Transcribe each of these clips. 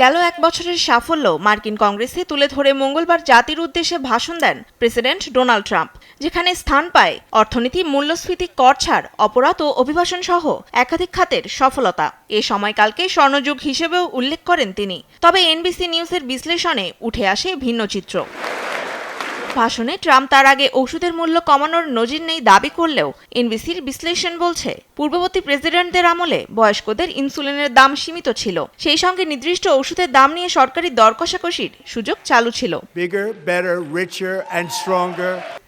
গেল এক বছরের সাফল্য মার্কিন কংগ্রেসে তুলে ধরে মঙ্গলবার জাতির উদ্দেশ্যে ভাষণ দেন প্রেসিডেন্ট ডোনাল্ড ট্রাম্প, যেখানে স্থান পায় অর্থনীতি, মূল্যস্ফীতি, কর ছাড়, অপরাধ ও অভিবাসন সহ একাধিক খাতের সফলতা। এ সময়কালকে স্বর্ণযুগ হিসেবেও উল্লেখ করেন তিনি। তবে এনবিসি নিউজের বিশ্লেষণে উঠে আসে ভিন্ন চিত্র। ভাষণে ট্রাম্প তার আগে ওষুধের মূল্য কমানোর নজির নেই দাবি করলেও এনবিসির বিশ্লেষণ বলছে, পূর্ববর্তী প্রেসিডেন্টদের আমলে বয়স্কদের ইনসুলিনের দাম সীমিত ছিল, সেই সঙ্গে নির্দিষ্ট ওষুধের দাম নিয়ে সরকারি দর কষাকষির সুযোগ চালু ছিল।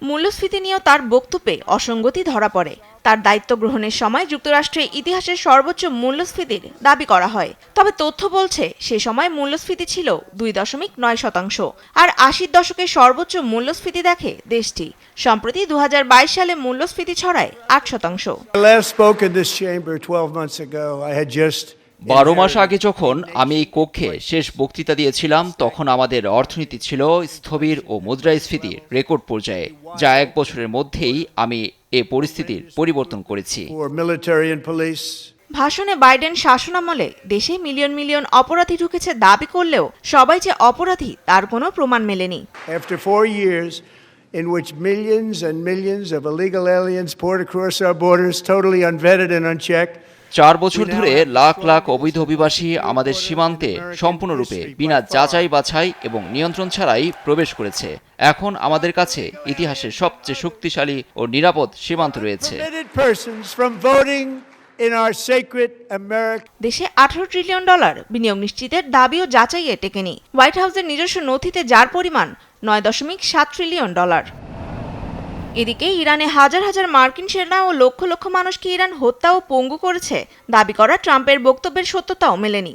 মূল্যস্ফীতি নিয়েও তার বক্তব্যে অসঙ্গতি ধরা পড়ে। তার দায়িত্ব গ্রহণের সময় যুক্তরাষ্ট্রের ইতিহাসের সর্বোচ্চ মূল্যস্ফীতির দাবি করা হয়। তবে তথ্য বলছে সে সময় মূল্যস্ফীতি ছিল 2.9%, আর 80-র দশকে সর্বোচ্চ মূল্যস্ফীতি দেখে দেশটি। সম্প্রতি 2022 সালে মূল্যস্ফীতি ছড়ায় 8%। 12 মাস আগে যখন আমি এই কক্ষে শেষ বক্তৃতা দিয়েছিলাম, তখন আমাদের অর্থনীতি ছিল স্থবির ও মুদ্রাস্ফীতির রেকর্ড পর্যায়ে, যা এক বছরের মধ্যেই আমি এ পরিস্থিতির পরিবর্তন করেছি। ভাষণে বাইডেন শাসনামলে দেশে মিলিয়ন মিলিয়ন অপরাধী ঢুকেছে দাবি করলেও সবাই যে অপরাধী তার কোনো প্রমাণ মেলেনি। In which millions and millions of illegal aliens poured across our borders, totally unvetted and unchecked. 4 বছর ধরে লাখ লাখ অবৈধ অভিবাসী আমাদের সীমান্তে সম্পূর্ণরূপে বিনা যাচাই বাছাই এবং নিয়ন্ত্রণ ছাড়াই প্রবেশ করেছে। এখন আমাদের কাছে ইতিহাসের সবচেয়ে শক্তিশালী ও নিরাপদ সীমান্ত রয়েছে। দেশে $18 ট্রিলিয়ন বিনিয়োগ নিশ্চিতের দাবিও যাচাইয়ে টেকেনি। হোয়াইট হাউসের নিজস্ব নথিতে যার পরিমাণ $9.7 ট্রিলিয়ন। এদিকে ইরানে হাজার হাজার মার্কিন সেনা ও লক্ষ লক্ষ মানুষকে ইরান হত্যা ও পঙ্গু করেছে দাবি করা ট্রাম্পের বক্তব্যের সত্যতাও মেলেনি।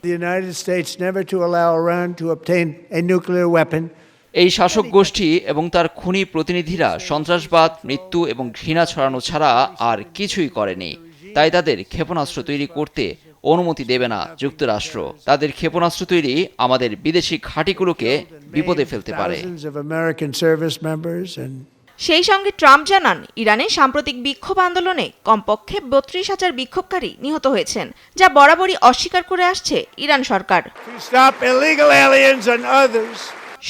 এই শাসক গোষ্ঠী এবং তার খুনি প্রতিনিধিরা সন্ত্রাসবাদ, মৃত্যু এবং ঘৃণা ছড়ানো ছাড়া আর কিছুই করেনি। তাই তাদের ক্ষেপণাস্ত্র তৈরি করতে অনুমতি দেবে না যুক্তরাষ্ট্র। তাদের ক্ষেপণাস্ত্র তৈরি আমাদের বিদেশি ঘাঁটিগুলোকে বিপদে ফেলতে পারে। সেই সঙ্গে ট্রাম্প জানান, ইরানে সাম্প্রতিক বিক্ষোভ আন্দোলনে কমপক্ষে 32,000 বিক্ষোভকারী নিহত হয়েছেন, যা বরাবরই অস্বীকার করে আসছে ইরান সরকার।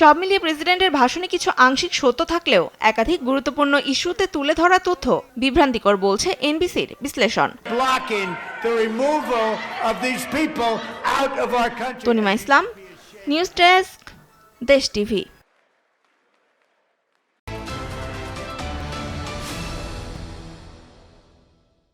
সব মিলিয়ে প্রেসিডেন্টের ভাষণে কিছু আংশিক সত্য থাকলেও একাধিক গুরুত্বপূর্ণ ইস্যুতে তুলে ধরা তথ্য বিভ্রান্তিকর বলছে এনবিসির বিশ্লেষণ। তনিমা ইসলাম, নিউজ ডেস্ক, দেশ টিভি।